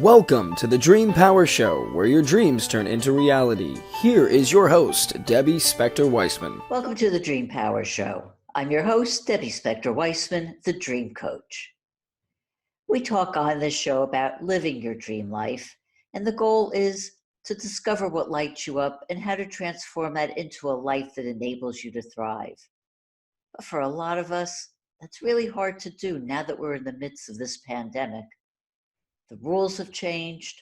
Welcome to the Dream Power Show, where your dreams turn into reality. Here is your host, Debbie Spector-Weissman. Welcome to the Dream Power Show. I'm your host, Debbie Spector-Weissman, the Dream Coach. We talk on this show about living your dream life, and the goal is to discover what lights you up and how to transform that into a life that enables you to thrive. But for a lot of us, that's really hard to do now that we're in the midst of this pandemic. The rules have changed.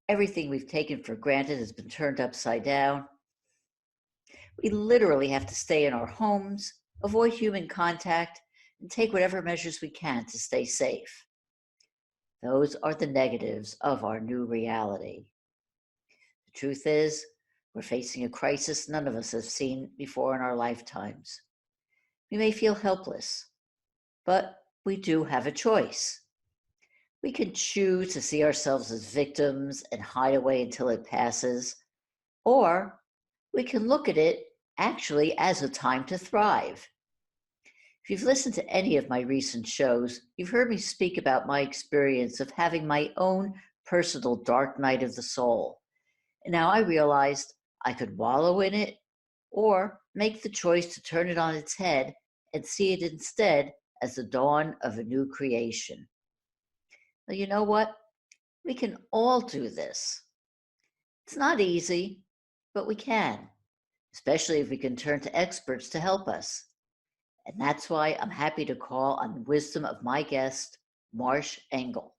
Everything we've taken for granted has been turned upside down. We literally have to stay in our homes, avoid human contact, and take whatever measures we can to stay safe. Those are the negatives of our new reality. The truth is, we're facing a crisis none of us have seen before in our lifetimes. We may feel helpless, but we do have a choice. We can choose to see ourselves as victims and hide away until it passes, or we can look at it actually as a time to thrive. If you've listened to any of my recent shows, you've heard me speak about my experience of having my own personal dark night of the soul. And now I realized I could wallow in it or make the choice to turn it on its head and see it instead as the dawn of a new creation. Well, you know what? We can all do this. It's not easy, but we can, especially if we can turn to experts to help us. And that's why I'm happy to call on the wisdom of my guest, Marsh Engel.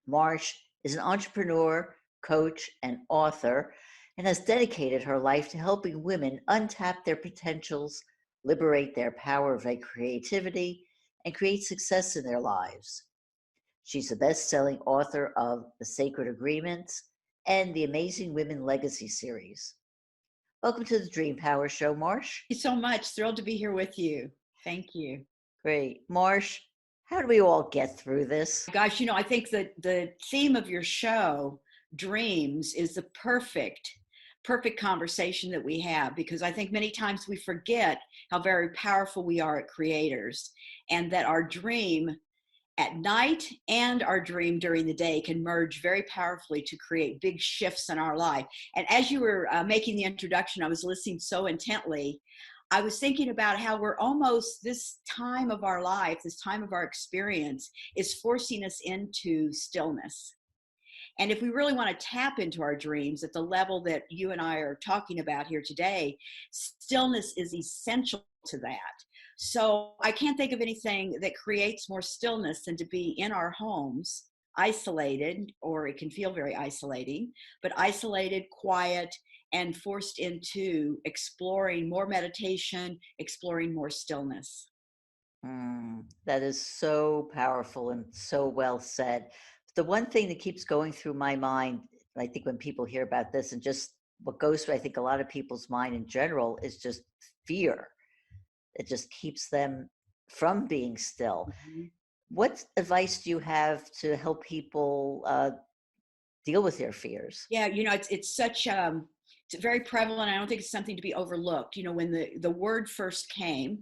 Marsh is an entrepreneur, coach, and author, and has dedicated her life to helping women untap their potentials, liberate their power of their creativity, and create success in their lives. She's the best-selling author of The Sacred Agreements and the Amazing Women Legacy series. Welcome to the Dream Power Show, Marsh. Thank you so much. Thrilled to be here with you. Thank you. Great. Marsh, how do we all get through this? Gosh, I think that the theme of your show, dreams, is the perfect conversation that we have, because I think many times we forget how very powerful we are at creators, and that our dream at night and our dream during the day can merge very powerfully to create big shifts in our life. And as you were making the introduction, I was listening so intently. I was thinking about how we're almost, this time of our life, this time of our experience is forcing us into stillness. And if we really want to tap into our dreams at the level that you and I are talking about here today, stillness is essential to that. So I can't think of anything that creates more stillness than to be in our homes, isolated, or it can feel very isolating, but isolated, quiet, and forced into exploring more meditation, exploring more stillness. That is so powerful and so well said. The one thing that keeps going through my mind, I think when people hear about this, and just what goes through, I think, a lot of people's mind in general, is just fear. It just keeps them from being still. Mm-hmm. What advice do you have to help people deal with their fears? Yeah, it's such it's very prevalent. I don't think it's something to be overlooked. When the word first came,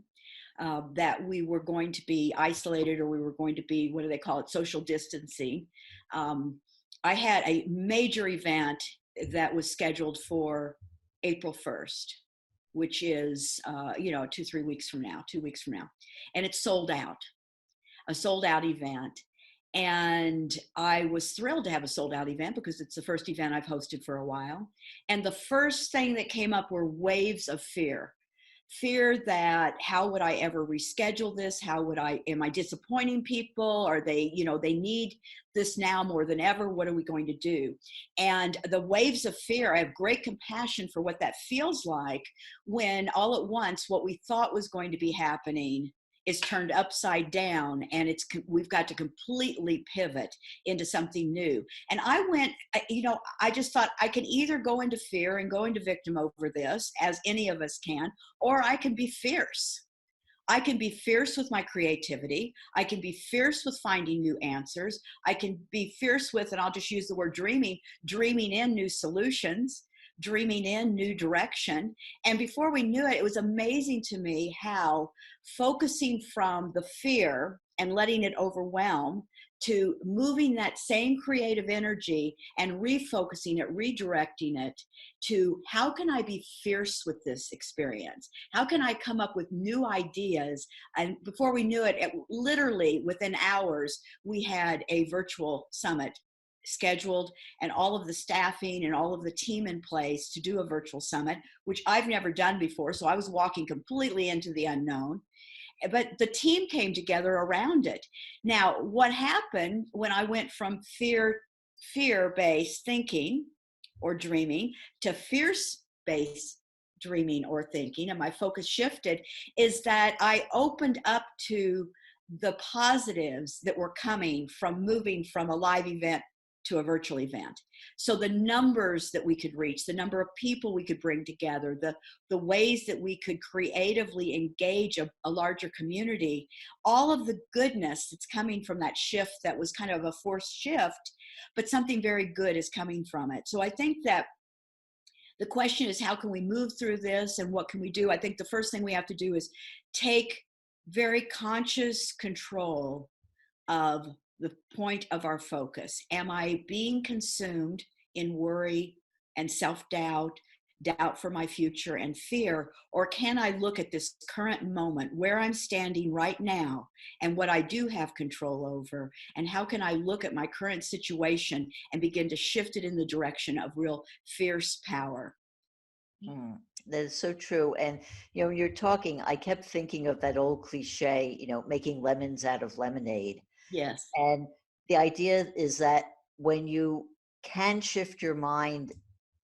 that we were going to be isolated, or we were going to be, what do they call it, social distancing. I had a major event that was scheduled for April 1st, which is, 2 weeks from now. And it's sold out, a sold out event. And I was thrilled to have a sold out event because it's the first event I've hosted for a while. And the first thing that came up were waves of fear that how would I ever reschedule this? Am I disappointing people? Are they need this now more than ever. What are we going to do? And the waves of fear, I have great compassion for what that feels like when all at once what we thought was going to be happening is turned upside down, and we've got to completely pivot into something new. And I just thought I can either go into fear and go into victim over this, as any of us can, or I can be fierce. I can be fierce with my creativity. I can be fierce with finding new answers. I can be fierce with, and I'll just use the word dreaming in new solutions, dreaming in new direction. And before we knew it, it was amazing to me how focusing from the fear and letting it overwhelm to moving that same creative energy and refocusing it, redirecting it to how can I be fierce with this experience? How can I come up with new ideas? And before we knew it, literally within hours, we had a virtual summit scheduled and all of the staffing and all of the team in place to do a virtual summit, which I've never done before. So I was walking completely into the unknown, but the team came together around it. Now, what happened when I went from fear-based thinking or dreaming to fierce-based dreaming or thinking, and my focus shifted, is that I opened up to the positives that were coming from moving from a live event to a virtual event. So the numbers that we could reach, the number of people we could bring together, the ways that we could creatively engage a larger community, all of the goodness that's coming from that shift that was kind of a forced shift, but something very good is coming from it. So I think that the question is, how can we move through this and what can we do? I think the first thing we have to do is take very conscious control of the point of our focus. Am I being consumed in worry and self-doubt, doubt for my future and fear? Or can I look at this current moment where I'm standing right now and what I do have control over? And how can I look at my current situation and begin to shift it in the direction of real fierce power? That is so true. And, when you're talking, I kept thinking of that old cliche, making lemons out of lemonade. Yes. And the idea is that when you can shift your mind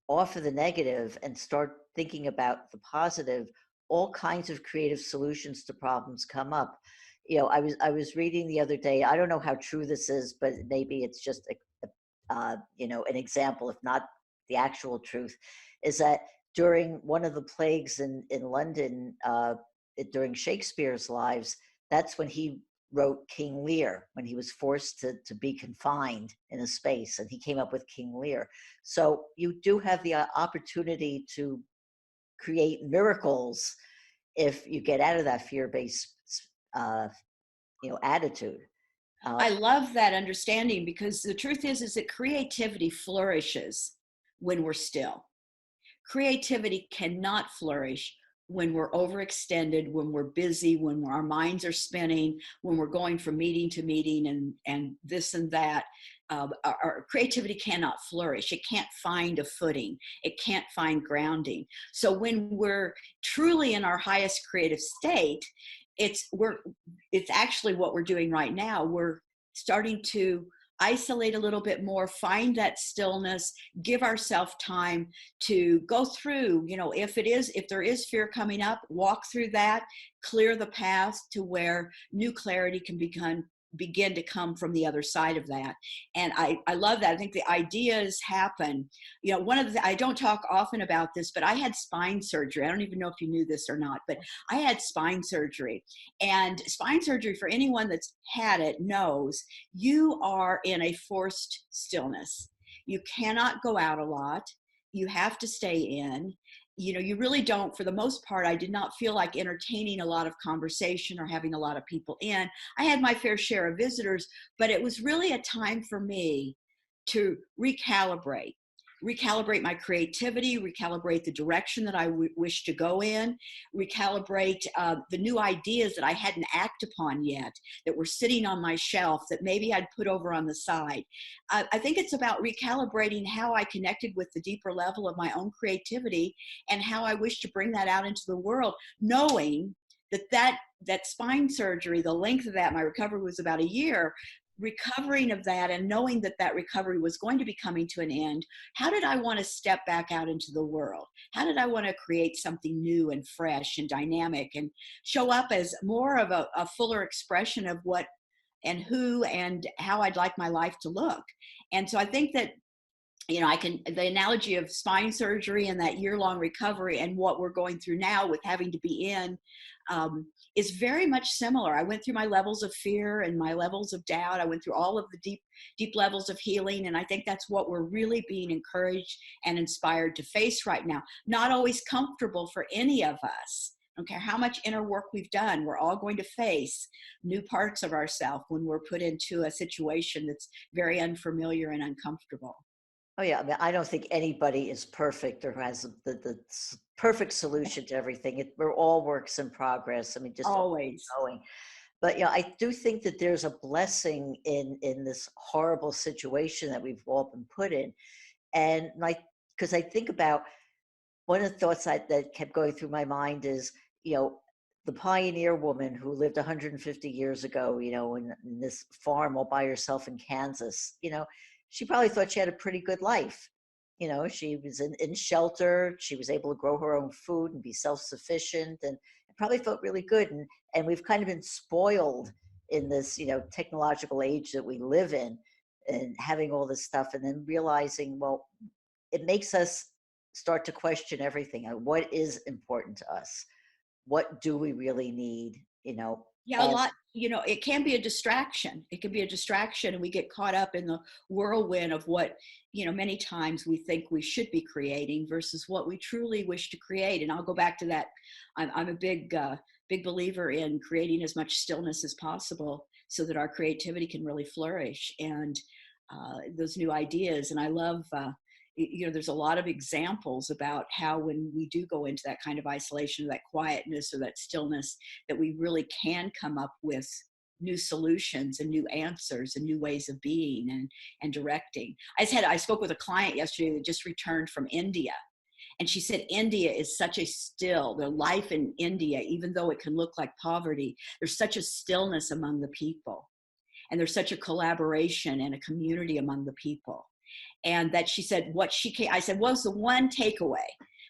off of the negative and start thinking about the positive, all kinds of creative solutions to problems come up. I was reading the other day, I don't know how true this is, but maybe it's just an example, if not the actual truth, is that during one of the plagues in London, during Shakespeare's lives, that's when he wrote King Lear, when he was forced to be confined in a space, and he came up with King Lear. So you do have the opportunity to create miracles if you get out of that fear-based attitude. I love that understanding, because the truth is that creativity flourishes when we're still. Creativity cannot flourish when we're overextended, when we're busy, when our minds are spinning, when we're going from meeting to meeting and this and that. Our creativity cannot flourish. It can't find a footing. It can't find grounding. So when we're truly in our highest creative state, it's actually what we're doing right now. We're starting to isolate a little bit more, find that stillness, give ourselves time to go through, if there is fear coming up, walk through that, clear the path to where new clarity can begin to come from the other side of that. And I love that. I think the ideas happen. I don't talk often about this, but I had spine surgery. I don't even know if you knew this or not, but I had spine surgery. And spine surgery, for anyone that's had it, knows you are in a forced stillness. You cannot go out a lot. You have to stay in. You really don't, for the most part. I did not feel like entertaining a lot of conversation or having a lot of people in. I had my fair share of visitors, but it was really a time for me to recalibrate my creativity, recalibrate the direction that I wish to go in, recalibrate the new ideas that I hadn't acted upon yet, that were sitting on my shelf that maybe I'd put over on the side. I think it's about recalibrating how I connected with the deeper level of my own creativity and how I wish to bring that out into the world, knowing that spine surgery, the length of that, my recovery was about a year. Recovering of that and knowing that recovery was going to be coming to an end, how did I want to step back out into the world? How did I want to create something new and fresh and dynamic and show up as more of a fuller expression of what and who and how I'd like my life to look? And so I think that the analogy of spine surgery and that year-long recovery and what we're going through now with having to be in is very much similar. I went through my levels of fear and my levels of doubt. I went through all of the deep levels of healing. And I think that's what we're really being encouraged and inspired to face right now. Not always comfortable for any of us, I don't care how much inner work we've done. We're all going to face new parts of ourselves when we're put into a situation that's very unfamiliar and uncomfortable. Oh yeah, I mean, I don't think anybody is perfect or has the perfect solution to everything. We're all works in progress. I mean, just Always. going. But yeah, I do think that there's a blessing in this horrible situation that we've all been put in, and like because I think about one of the thoughts that kept going through my mind is, you know, the pioneer woman who lived 150 years ago, you know, in this farm all by herself in Kansas, you know, she probably thought she had a pretty good life. You know, she was in shelter. She was able to grow her own food and be self-sufficient, and it probably felt really good. And we've kind of been spoiled in this, you know, technological age that we live in, and having all this stuff, and then realizing, well, it makes us start to question everything. What is important to us? What do we really need? You know, Yeah, a and lot, it can be a distraction. It can be a distraction, and we get caught up in the whirlwind of what, many times we think we should be creating versus what we truly wish to create. And I'll go back to that. I'm a big believer in creating as much stillness as possible so that our creativity can really flourish, and those new ideas. And I love, there's a lot of examples about how when we do go into that kind of isolation, that quietness or that stillness, that we really can come up with new solutions and new answers and new ways of being and directing. I spoke with a client yesterday that just returned from India, and she said India is such a their life in India, even though it can look like poverty, there's such a stillness among the people, and there's such a collaboration and a community among the people. And that she said, I said, what was the one takeaway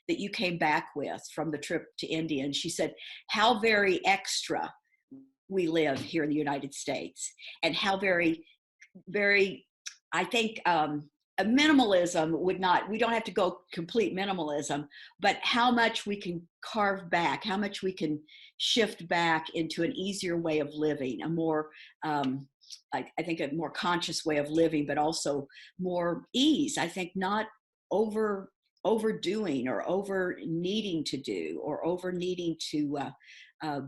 that you came back with from the trip to India? And she said, how very extra we live here in the United States, and how very, very, I think, a minimalism we don't have to go complete minimalism, but how much we can carve back, how much we can shift back into an easier way of living, a more, I think a more conscious way of living, but also more ease. I think not overdoing or over needing to do or over needing to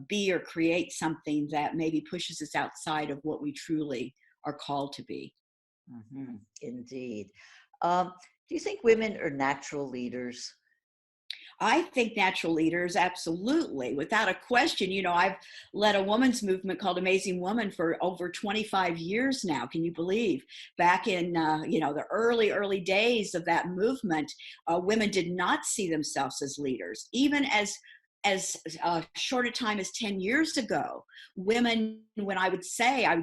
be or create something that maybe pushes us outside of what we truly are called to be. indeed. Do you think women are natural leaders? I think natural leaders, absolutely, without a question. I've led a women's movement called Amazing Woman for over 25 years now. Can you believe? Back in, the early days of that movement, women did not see themselves as leaders. Even as short a time as 10 years ago, women, when I would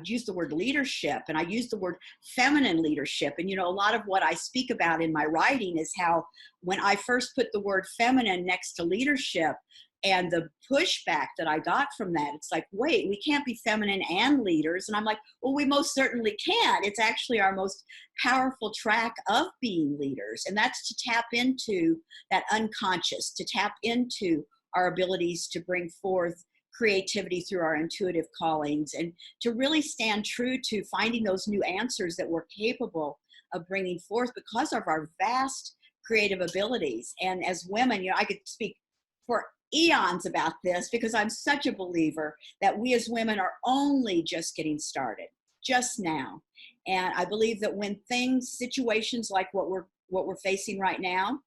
use the word leadership, and I use the word feminine leadership. And, a lot of what I speak about in my writing is how when I first put the word feminine next to leadership and the pushback that I got from that, it's like, wait, we can't be feminine and leaders. And I'm like, well, we most certainly can. It's actually our most powerful track of being leaders. And that's to tap into that unconscious, to tap into our abilities to bring forth creativity through our intuitive callings, and to really stand true to finding those new answers that we're capable of bringing forth because of our vast creative abilities. And as women, I could speak for eons about this, because I'm such a believer that we as women are only just getting started, just now. And I believe that when situations like what we're facing right now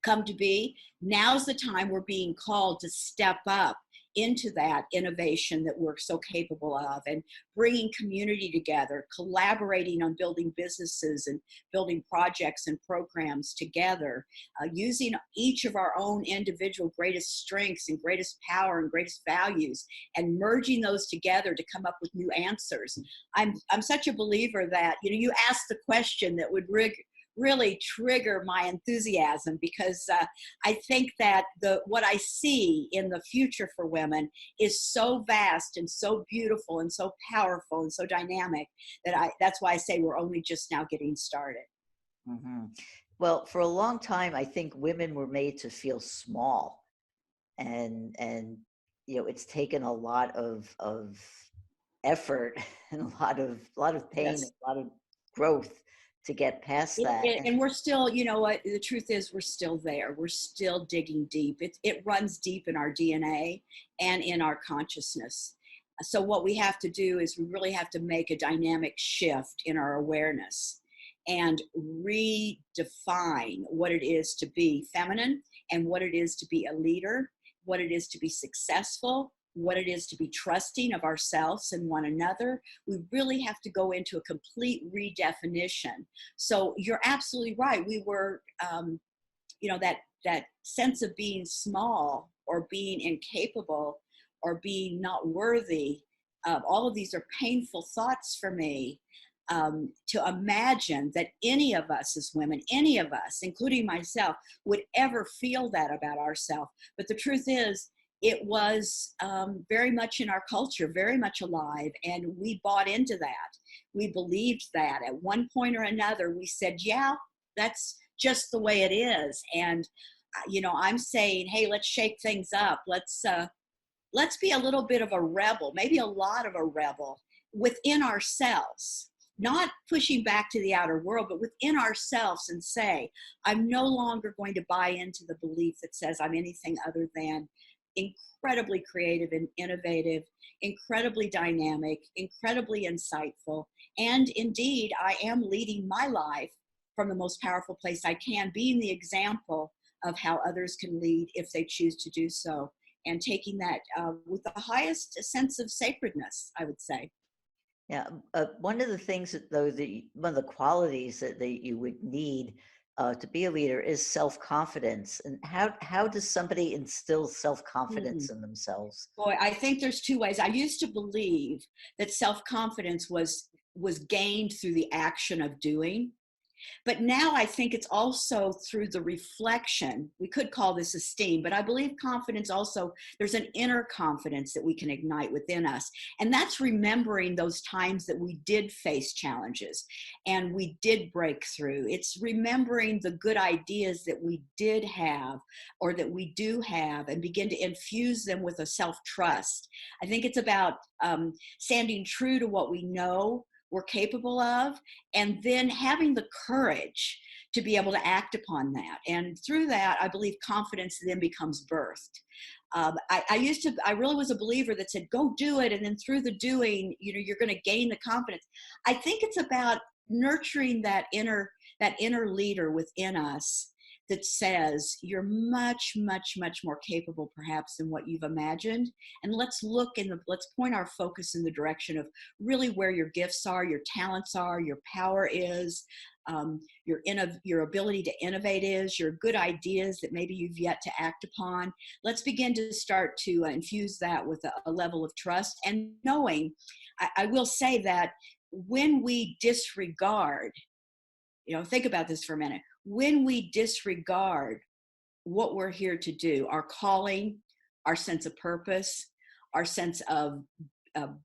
come to be, now's the time we're being called to step up into that innovation that we're so capable of, and bringing community together, collaborating on building businesses and building projects and programs together, using each of our own individual greatest strengths and greatest power and greatest values, and merging those together to come up with new answers. I'm such a believer that, you asked the question that would really trigger my enthusiasm, because I think that what I see in the future for women is so vast and so beautiful and so powerful and so dynamic that that's why I say we're only just now getting started. Well, for a long time, I think women were made to feel small, and it's taken a lot of effort and a lot of pain, Yes. and a lot of growth to get past that. And we're still, you know what, the truth is we're still there. We're still digging deep. It runs deep in our DNA and in our consciousness. So what we have to do is we really have to make a dynamic shift in our awareness and redefine what it is to be feminine and what it is to be a leader, what it is to be successful, what it is to be trusting of ourselves and one another. We really have to go into a complete redefinition. So you're absolutely right. We were, that sense of being small or being incapable or being not worthy. All of these are painful thoughts for me. To imagine that any of us as women, any of us, including myself, would ever feel that about ourselves. But the truth is, it was very much in our culture, very much alive, and we bought into that. We believed that. At one point or another, we said, yeah, that's just the way it is. And, I'm saying, hey, let's shake things up. Let's be a little bit of a rebel, maybe a lot of a rebel within ourselves, not pushing back to the outer world, but within ourselves, and say, I'm no longer going to buy into the belief that says I'm anything other than incredibly creative and innovative, incredibly dynamic, incredibly insightful. And indeed, I am leading my life from the most powerful place I can, being the example of how others can lead if they choose to do so, and taking that with the highest sense of sacredness, I would say. Yeah, one of the things one of the qualities that you would need to be a leader is self-confidence. And how does somebody instill self-confidence in themselves? Boy, I think there's two ways. I used to believe that self-confidence was gained through the action of doing. But now I think it's also through the reflection. We could call this esteem, but I believe confidence also, there's an inner confidence that we can ignite within us. And that's remembering those times that we did face challenges and we did break through. It's remembering the good ideas that we did have or that we do have and begin to infuse them with a self-trust. I think it's about standing true to what we know we're capable of, and then having the courage to be able to act upon that. And through that, I believe confidence then becomes birthed. I really was a believer that said, go do it. And then through the doing, you're going to gain the confidence. I think it's about nurturing that inner leader within us that says you're much, much, much more capable perhaps than what you've imagined. And let's point our focus in the direction of really where your gifts are, your talents are, your power is, your ability to innovate is, your good ideas that maybe you've yet to act upon. Let's begin to start to infuse that with a level of trust and knowing. I will say that when we disregard, think about this for a minute. When we disregard what we're here to do, our calling, our sense of purpose, our sense of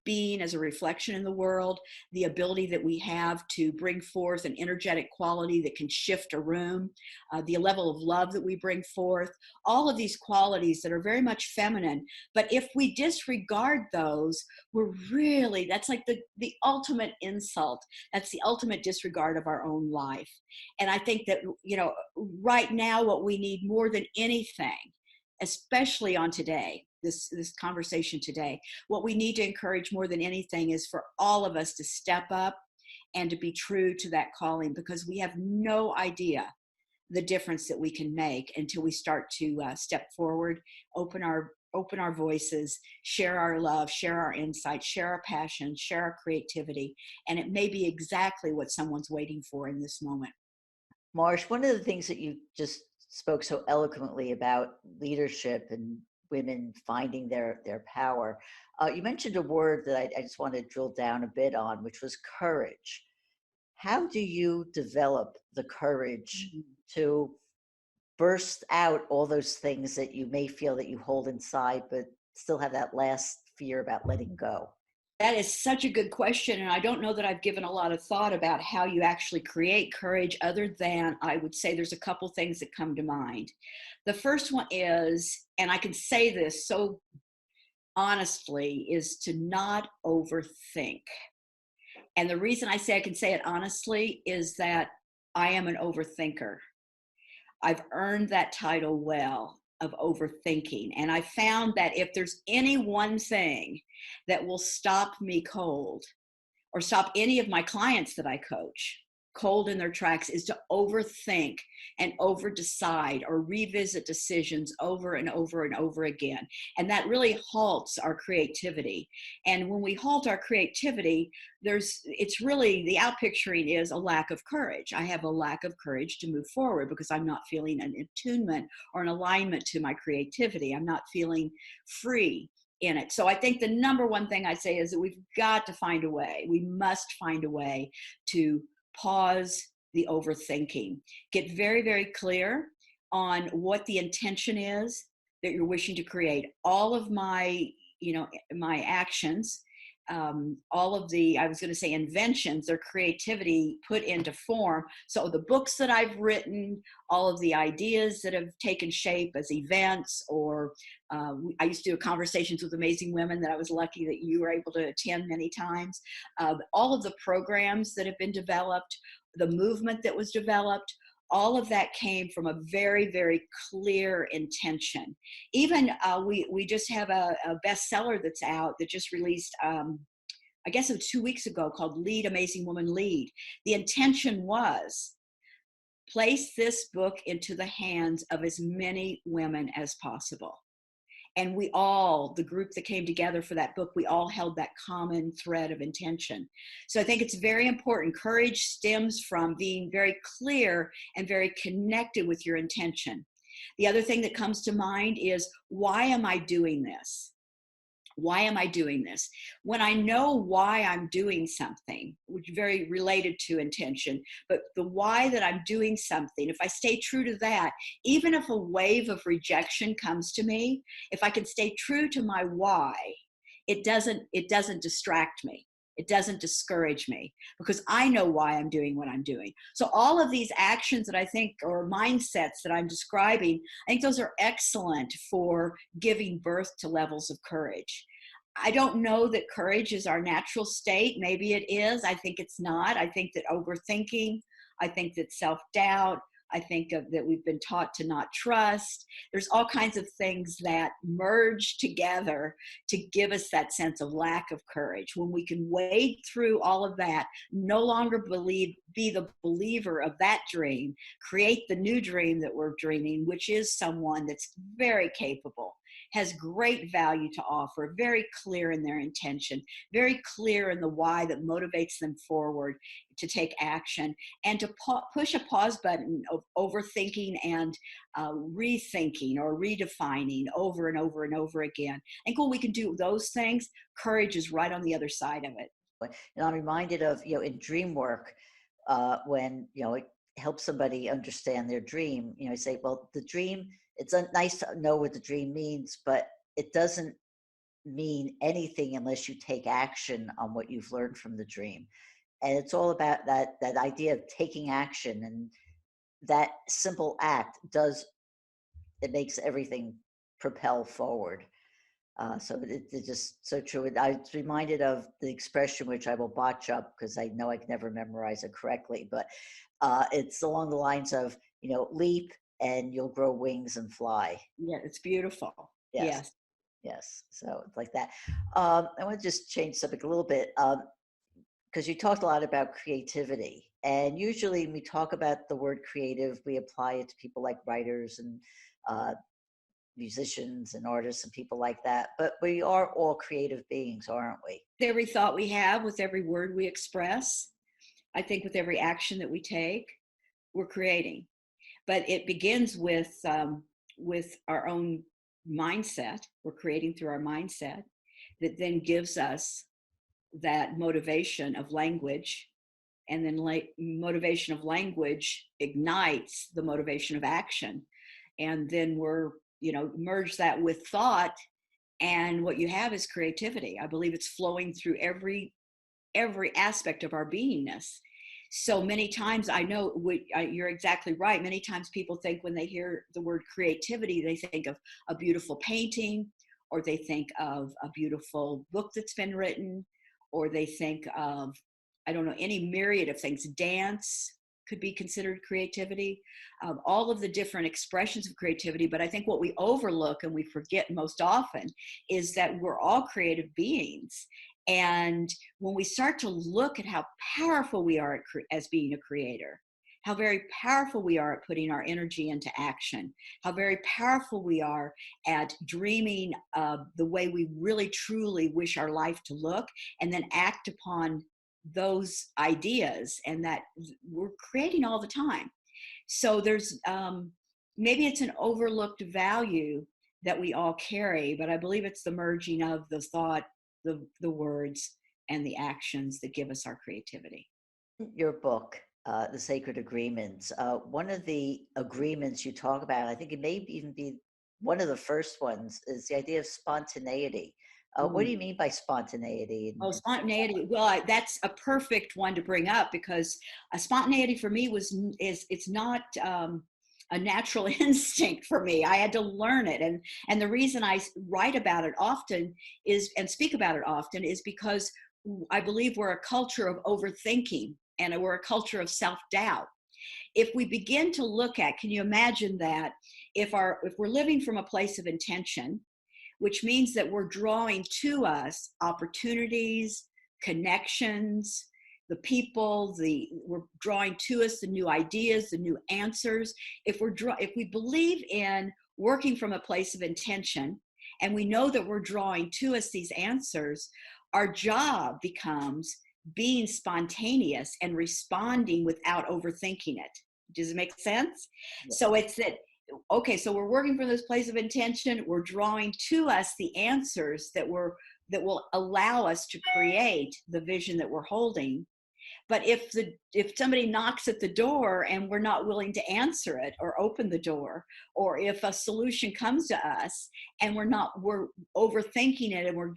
being as a reflection in the world, the ability that we have to bring forth an energetic quality that can shift a room, the level of love that we bring forth, all of these qualities that are very much feminine. But if we disregard those, that's like the ultimate insult. That's the ultimate disregard of our own life. And I think that, right now, what we need more than anything, especially on today, this conversation today, what we need to encourage more than anything is for all of us to step up and to be true to that calling, because we have no idea the difference that we can make until we start to step forward, open our voices, share our love, share our insight, share our passion, share our creativity. And it may be exactly what someone's waiting for in this moment. Marsh, one of the things that you just spoke so eloquently about leadership and women finding their power, you mentioned a word that I just want to drill down a bit on, which was courage. How do you develop the courage to burst out all those things that you may feel that you hold inside, but still have that last fear about letting go? That is such a good question. And I don't know that I've given a lot of thought about how you actually create courage, other than I would say there's a couple things that come to mind. The first one is, and I can say this so honestly, is to not overthink. And the reason I say I can say it honestly is that I am an overthinker. I've earned that title well of overthinking. And I found that if there's any one thing that will stop me cold or stop any of my clients that I coach cold in their tracks is to overthink and over decide or revisit decisions over and over and over again. And that really halts our creativity. And when we halt our creativity, it's really, the outpicturing is a lack of courage. I have a lack of courage to move forward because I'm not feeling an attunement or an alignment to my creativity. I'm not feeling free in it. So I think the number one thing I say is that we've got to find a way. We must find a way to pause the overthinking. Get very, very clear on what the intention is that you're wishing to create. All of my, my actions, all of the, I was going to say inventions, their creativity put into form. So the books that I've written, all of the ideas that have taken shape as events, or I used to do conversations with amazing women that I was lucky that you were able to attend many times. All of the programs that have been developed, the movement that was developed, all of that came from a very, very clear intention. Even we just have a bestseller that's out that just released, I guess it was 2 weeks ago, called Lead, Amazing Woman Lead. The intention was place this book into the hands of as many women as possible. And we all, the group that came together for that book, we all held that common thread of intention. So I think it's very important. Courage stems from being very clear and very connected with your intention. The other thing that comes to mind is, why am I doing this? Why am I doing this? When I know why I'm doing something, which is very related to intention, but the why that I'm doing something, if I stay true to that, even if a wave of rejection comes to me, if I can stay true to my why, it doesn't distract me. It doesn't discourage me because I know why I'm doing what I'm doing. So all of these actions that I think, or mindsets that I'm describing, I think those are excellent for giving birth to levels of courage. I don't know that courage is our natural state. Maybe it is. I think it's not. I think that overthinking, I think that self-doubt, I think that we've been taught to not trust. There's all kinds of things that merge together to give us that sense of lack of courage. When we can wade through all of that, no longer be the believer of that dream, create the new dream that we're dreaming, which is someone that's very capable, has great value to offer, very clear in their intention, very clear in the why that motivates them forward to take action, and to push a pause button of overthinking and rethinking or redefining over and over and over again. And when we can do those things, courage is right on the other side of it. And I'm reminded of, in dream work, when, it helps somebody understand their dream, I say, well, the dream, it's nice to know what the dream means, but it doesn't mean anything unless you take action on what you've learned from the dream. And it's all about that idea of taking action, and that simple act it makes everything propel forward. So it's just so true. And I was reminded of the expression, which I will botch up because I know I can never memorize it correctly, but it's along the lines of, leap and you'll grow wings and fly. Yeah, it's beautiful. Yes. Yes. So it's like that. I want to just change subject a little bit. Because you talked a lot about creativity, and usually when we talk about the word creative, we apply it to people like writers and musicians and artists and people like that. But we are all creative beings, aren't we? Every thought we have, with every word we express, I think with every action that we take, we're creating. But it begins with our own mindset. We're creating through our mindset that then gives us that motivation of language, and then motivation of language ignites the motivation of action, and then we're merge that with thought, and what you have is creativity. I believe it's flowing through every aspect of our beingness. So many times, I know you're exactly right. Many times people think when they hear the word creativity, they think of a beautiful painting, or they think of a beautiful book that's been written, or they think of I don't know, any myriad of things. Dance could be considered creativity, all of the different expressions of creativity. But I think what we overlook and we forget most often is that we're all creative beings. And when we start to look at how powerful we are as being a creator, how very powerful we are at putting our energy into action, how very powerful we are at dreaming the way we really truly wish our life to look, and then act upon those ideas, and that we're creating all the time. So there's maybe it's an overlooked value that we all carry, but I believe it's the merging of the thought, the words, and the actions that give us our creativity. Your book, The Sacred Agreements, one of the agreements you talk about, I think it may even be one of the first ones, is the idea of spontaneity. What do you mean by spontaneity? Oh, spontaneity. Well, that's a perfect one to bring up, because spontaneity for me it's not a natural instinct for me. I had to learn it. And the reason I write about it often and speak about it often is because I believe we're a culture of overthinking, and we're a culture of self-doubt. If we begin to look at, can you imagine that if we're living from a place of intention, which means that we're drawing to us opportunities, connections, the people, we're drawing to us the new ideas, the new answers. If we believe in working from a place of intention, and we know that we're drawing to us these answers, our job becomes being spontaneous and responding without overthinking it. Does it make sense? Yeah. So it's that, okay, so we're working from this place of intention. We're drawing to us the answers that will allow us to create the vision that we're holding. But if somebody knocks at the door and we're not willing to answer it or open the door, or if a solution comes to us and we're overthinking it, and we're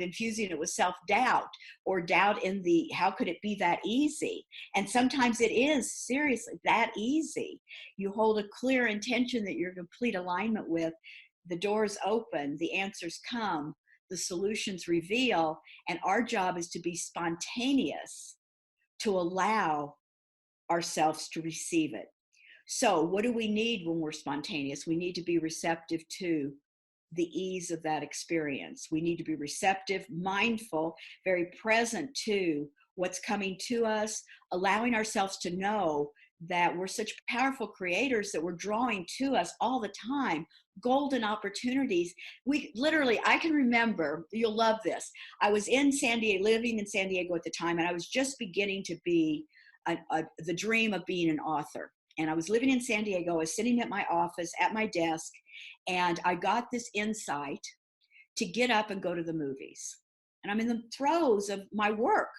infusing it with self-doubt or doubt in how could it be that easy? And sometimes it is seriously that easy. You hold a clear intention that you're in complete alignment with, the doors open, the answers come, the solutions reveal, and our job is to be spontaneous, to allow ourselves to receive it. So what do we need when we're spontaneous? We need to be receptive to the ease of that experience. We need to be receptive, mindful, very present to what's coming to us, allowing ourselves to know that we're such powerful creators that we're drawing to us all the time golden opportunities. I can remember, you'll love this. I was in San Diego, living in San Diego at the time, and I was just beginning to be the dream of being an author. And I was living in San Diego. I was sitting at my office, at my desk, and I got this insight to get up and go to the movies. And I'm in the throes of my work.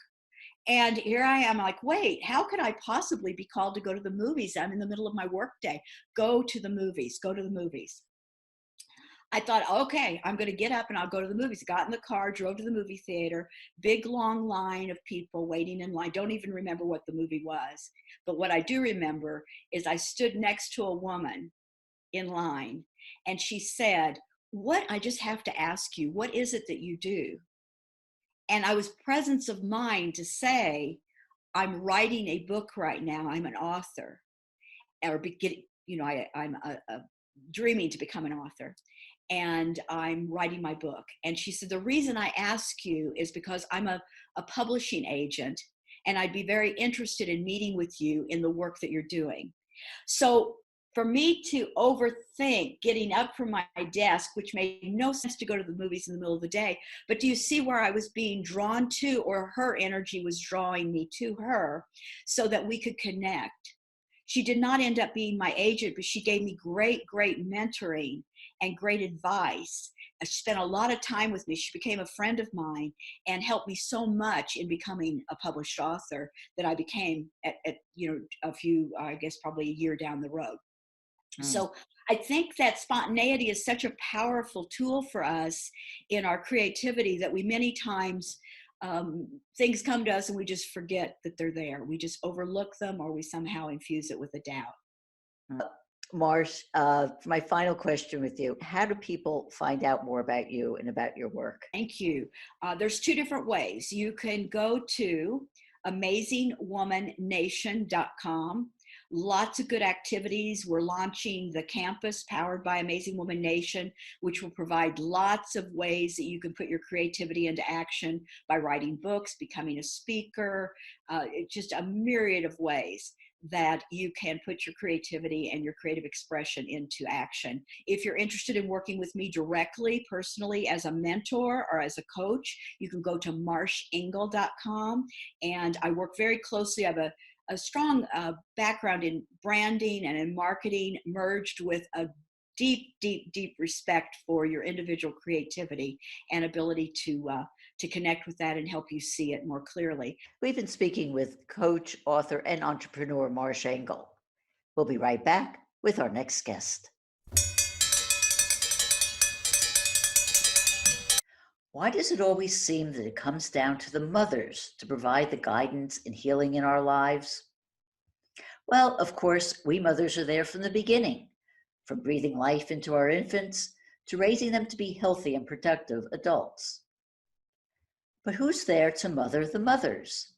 And here I am, like, wait, how could I possibly be called to go to the movies? I'm in the middle of my work day. Go to the movies. I thought, okay, I'm going to get up and I'll go to the movies. Got in the car, drove to the movie theater, big long line of people waiting in line. Don't even remember what the movie was. But what I do remember is I stood next to a woman in line, and she said, I just have to ask you, what is it that you do? And I was presence of mind to say, I'm writing a book right now. I'm an author, or I'm dreaming to become an author, and I'm writing my book. And she said, the reason I ask you is because I'm a publishing agent, and I'd be very interested in meeting with you in the work that you're doing. So for me to overthink getting up from my desk, which made no sense to go to the movies in the middle of the day, but do you see where I was being drawn to, or her energy was drawing me to her so that we could connect? She did not end up being my agent, but she gave me great, great mentoring and great advice. She spent a lot of time with me. She became a friend of mine and helped me so much in becoming a published author that I became at probably a year down the road. So I think that spontaneity is such a powerful tool for us in our creativity that we many times, things come to us and we just forget that they're there. We just overlook them, or we somehow infuse it with a doubt. Marsh, for my final question with you, how do people find out more about you and about your work? Thank you. There's two different ways. You can go to AmazingWomanNation.com. Lots of good activities. We're launching the campus powered by Amazing Woman Nation, which will provide lots of ways that you can put your creativity into action by writing books, becoming a speaker, just a myriad of ways that you can put your creativity and your creative expression into action. If you're interested in working with me directly, personally, as a mentor or as a coach, you can go to marshingle.com. And I work very closely. I have a strong background in branding and in marketing, merged with a deep, deep, deep respect for your individual creativity and ability to connect with that and help you see it more clearly. We've been speaking with coach, author, and entrepreneur Marsh Engel. We'll be right back with our next guest. Why does it always seem that it comes down to the mothers to provide the guidance and healing in our lives? Well, of course, we mothers are there from the beginning, from breathing life into our infants to raising them to be healthy and productive adults. But who's there to mother the mothers?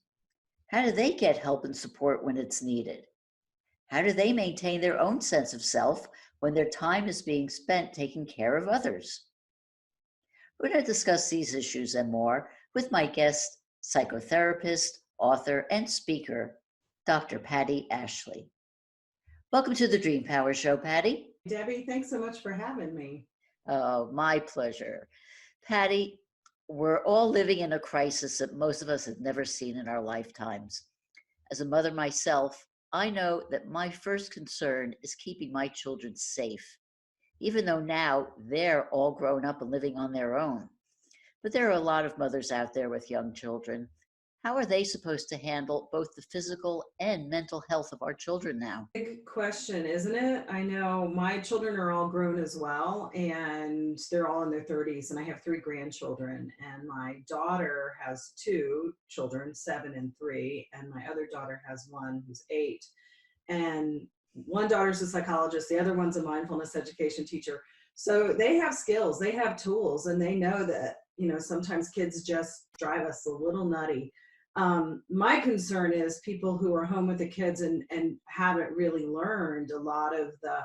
How do they get help and support when it's needed? How do they maintain their own sense of self when their time is being spent taking care of others? We're going to discuss these issues and more with my guest, psychotherapist, author, and speaker, Dr. Patty Ashley. Welcome to the Dream Power Show, Patty. Debbie, thanks so much for having me. Oh, my pleasure. Patty, we're all living in a crisis that most of us have never seen in our lifetimes. As a mother myself, I know that my first concern is keeping my children safe, even though now they're all grown up and living on their own. But there are a lot of mothers out there with young children. How are they supposed to handle both the physical and mental health of our children now? Big question, isn't it? I know my children are all grown as well, and they're all in their 30s, and I have 3 grandchildren, and my daughter has 2 children, 7 and 3, and my other daughter has 1 who's 8. And one daughter's a psychologist, the other one's a mindfulness education teacher. So they have skills, they have tools, and they know that, sometimes kids just drive us a little nutty. My concern is people who are home with the kids and haven't really learned a lot of the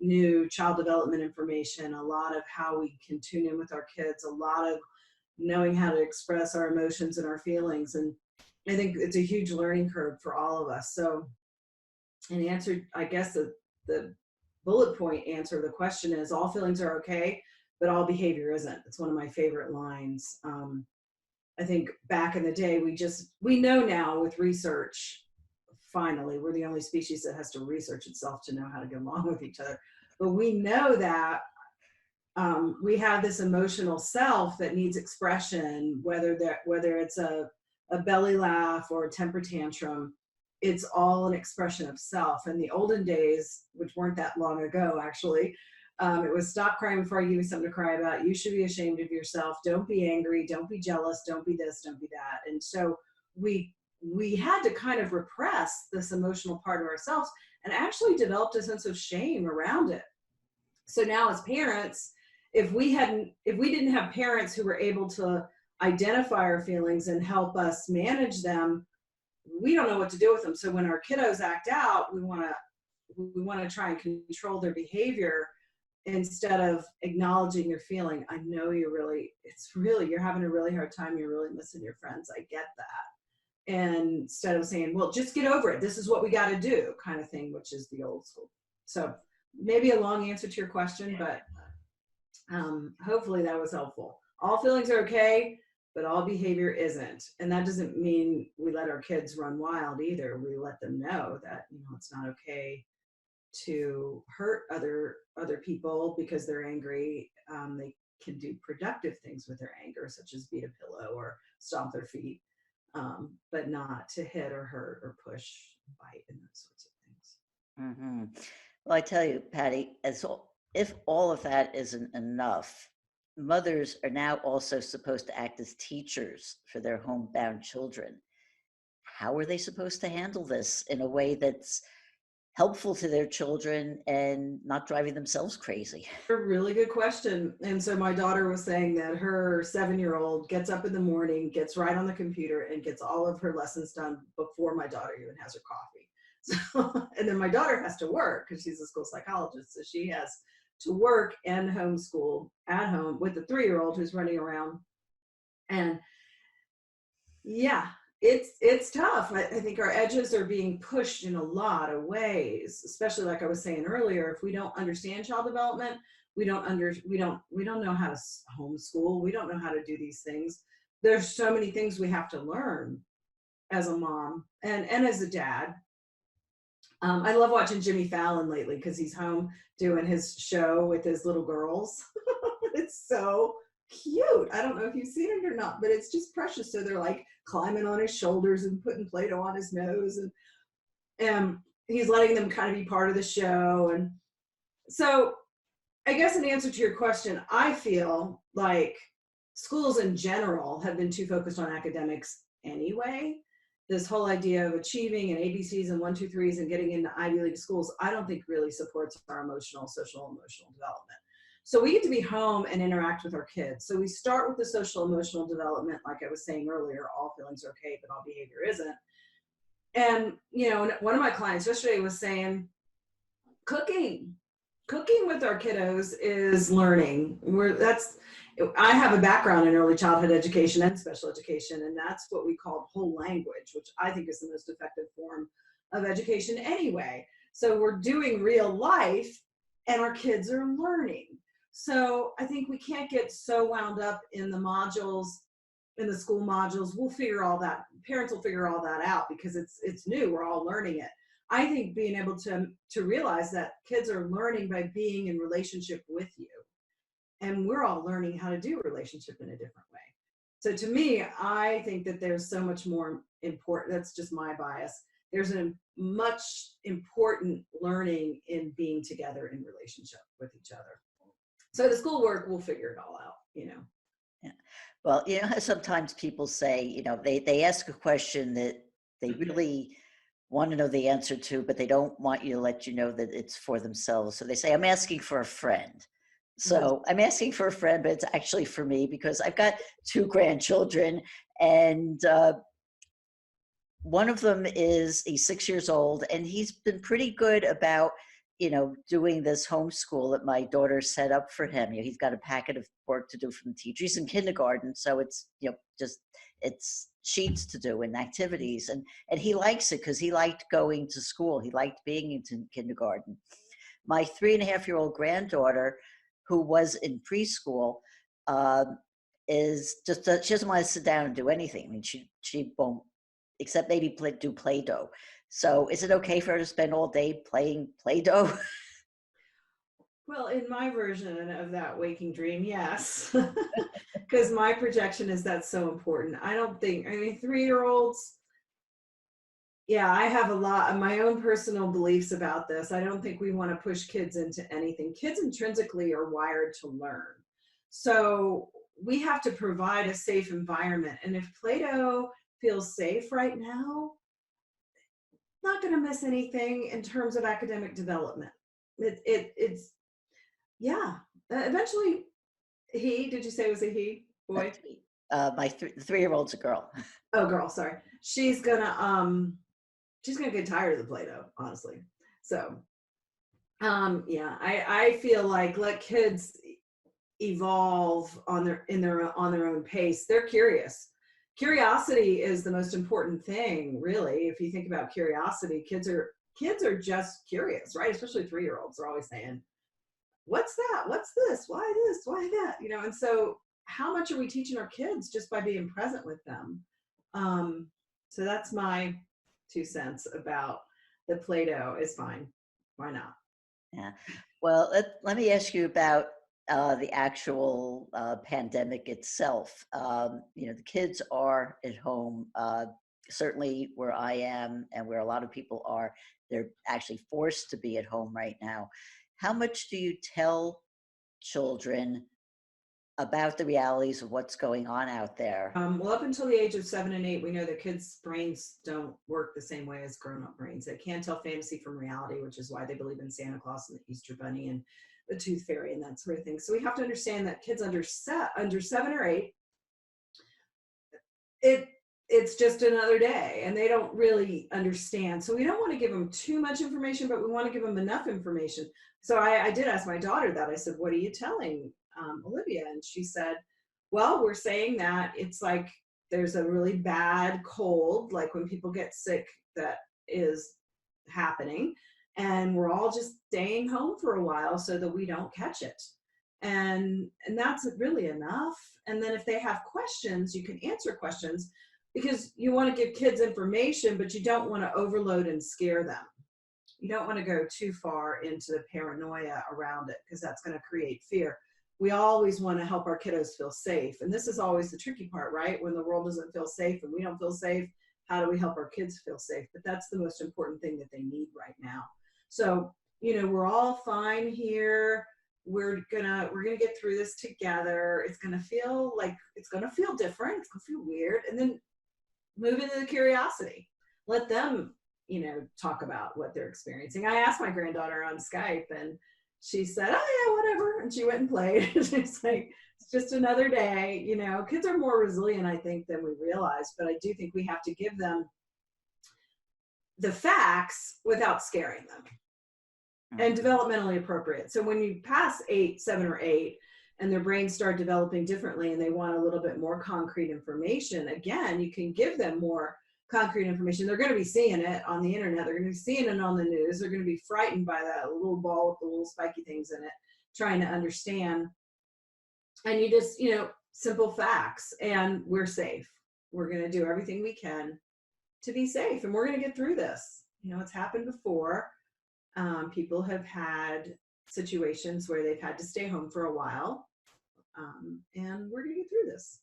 new child development information, a lot of how we can tune in with our kids, a lot of knowing how to express our emotions and our feelings. And I think it's a huge learning curve for all of us. So, in answer, I guess the bullet point answer to the question is all feelings are okay, but all behavior isn't. It's one of my favorite lines. I think back in the day, we know now with research, finally, we're the only species that has to research itself to know how to get along with each other. But we know that we have this emotional self that needs expression, whether it's a belly laugh or a temper tantrum, it's all an expression of self. In the olden days, which weren't that long ago, actually, it was stop crying before I give you something to cry about. You should be ashamed of yourself. Don't be angry. Don't be jealous. Don't be this. Don't be that. And so we had to kind of repress this emotional part of ourselves and actually developed a sense of shame around it. So now as parents, if we didn't have parents who were able to identify our feelings and help us manage them, we don't know what to do with them. So when our kiddos act out, we want to try and control their behavior instead of acknowledging your feeling. I know you're having a really hard time. You're really missing your friends. I get that. And instead of saying, well, just get over it. This is what we got to do kind of thing, which is the old school. So maybe a long answer to your question, but hopefully that was helpful. All feelings are okay, but all behavior isn't. And that doesn't mean we let our kids run wild either. We let them know that, it's not okay to hurt other people because they're angry. They can do productive things with their anger, such as beat a pillow or stomp their feet, but not to hit or hurt or push, bite, and those sorts of things. Mm-hmm. Well, I tell you, Patty, if all of that isn't enough, mothers are now also supposed to act as teachers for their homebound children. How are they supposed to handle this in a way that's helpful to their children and not driving themselves crazy? A really good question. And so my daughter was saying that her 7-year-old gets up in the morning, gets right on the computer, and gets all of her lessons done before my daughter even has her coffee. So, and then my daughter has to work because she's a school psychologist. So she has to work and homeschool at home with the 3-year-old who's running around. And yeah, it's tough. I think our edges are being pushed in a lot of ways, especially like I was saying earlier. If we don't understand child development, we don't know how to homeschool. We don't know how to do these things. There's so many things we have to learn as a mom and as a dad. I love watching Jimmy Fallon lately because he's home doing his show with his little girls. It's so cute. I don't know if you've seen it or not, but it's just precious. So they're like climbing on his shoulders and putting Play-Doh on his nose, and he's letting them kind of be part of the show. And so I guess in answer to your question, I feel like schools in general have been too focused on academics anyway. This whole idea of achieving and ABCs and 1, 2, 3s and getting into Ivy League schools, I don't think really supports our social emotional development. So we get to be home and interact with our kids. So we start with the social emotional development, like I was saying earlier, all feelings are okay, but all behavior isn't. And, you know, one of my clients yesterday was saying, cooking with our kiddos is learning. I have a background in early childhood education and special education, and that's what we call whole language, which I think is the most effective form of education anyway. So we're doing real life and our kids are learning. So I think we can't get so wound up in the modules, in the school modules. We'll figure all that, parents will figure all that out because it's new, we're all learning it. I think being able to realize that kids are learning by being in relationship with you. And we're all learning how to do relationship in a different way. So to me, I think that there's so much more important, that's just my bias. There's a much important learning in being together in relationship with each other. So the schoolwork, we'll figure it all out, you know. Yeah. Well, you know, sometimes people say, you know, they ask a question that they really want to know the answer to, but they don't want you to let you know that it's for themselves. So they say, I'm asking for a friend. So I'm asking for a friend, but it's actually for me because I've got 2 grandchildren, and one of them he's 6 years old, and he's been pretty good about, you know, doing this homeschool that my daughter set up for him. You know, he's got a packet of work to do from the teacher. He's in kindergarten, so it's, you know, just it's sheets to do and activities, and he likes it because he liked going to school. He liked being in kindergarten. My 3.5-year-old granddaughter, who was in preschool, is just she doesn't want to sit down and do anything. I mean, she won't, except maybe do Play-Doh. So is it okay for her to spend all day playing Play-Doh? Well, in my version of that waking dream, yes. Because my projection is that's so important. I mean, 3-year-olds, yeah, I have a lot of my own personal beliefs about this. I don't think we want to push kids into anything. Kids intrinsically are wired to learn. So we have to provide a safe environment. And if Play-Doh feels safe right now, not going to miss anything in terms of academic development. It's yeah. Eventually, did you say it was a he, boy? My 3-year-old's a girl. Oh, girl, sorry. She's gonna get tired of the Play-Doh, honestly. So, yeah, I feel like let kids evolve on their own pace. They're curious. Curiosity is the most important thing, really. If you think about curiosity, kids are just curious, right? Especially 3-year-olds are always saying, what's that? What's this? Why this? Why that? You know, and so how much are we teaching our kids just by being present with them? So that's my 2 cents about the Play-Doh is fine. Why not? Yeah. Well, let me ask you about the actual pandemic itself. You know, the kids are at home. Certainly where I am and where a lot of people are, they're actually forced to be at home right now. How much do you tell children about the realities of what's going on out there? Well, up until the age of 7 and 8, we know that kids' brains don't work the same way as grown-up brains. They can't tell fantasy from reality, which is why they believe in Santa Claus and the Easter Bunny and the Tooth Fairy and that sort of thing. So we have to understand that kids under 7 or 8, it's just another day, and they don't really understand. So we don't want to give them too much information, but we want to give them enough information. So I did ask my daughter that. I said, what are you telling Olivia? And she said, well, we're saying that it's like there's a really bad cold, like when people get sick, that is happening, and we're all just staying home for a while so that we don't catch it. And that's really enough. And then if they have questions, you can answer questions, because you want to give kids information, but you don't want to overload and scare them. You don't want to go too far into the paranoia around it, because that's going to create fear. We always want to help our kiddos feel safe. And this is always the tricky part, right? When the world doesn't feel safe and we don't feel safe, how do we help our kids feel safe? But that's the most important thing that they need right now. So, we're all fine here. We're gonna get through this together. It's gonna feel different. It's gonna feel weird. And then move into the curiosity. Let them, talk about what they're experiencing. I asked my granddaughter on Skype, and she said, oh yeah, whatever. And she went and played. She's like, it's just another day. Kids are more resilient, I think, than we realize. But I do think we have to give them the facts without scaring them, and developmentally appropriate. So when you pass 7 or 8, and their brains start developing differently, and they want a little bit more concrete information, again, you can give them more concrete information. They're going to be seeing it on the internet. They're going to be seeing it on the news. They're going to be frightened by that little ball with the little spiky things in it, trying to understand. And you just, simple facts, and we're safe. We're going to do everything we can to be safe, and we're going to get through this. It's happened before. People have had situations where they've had to stay home for a while, and we're going to get through this.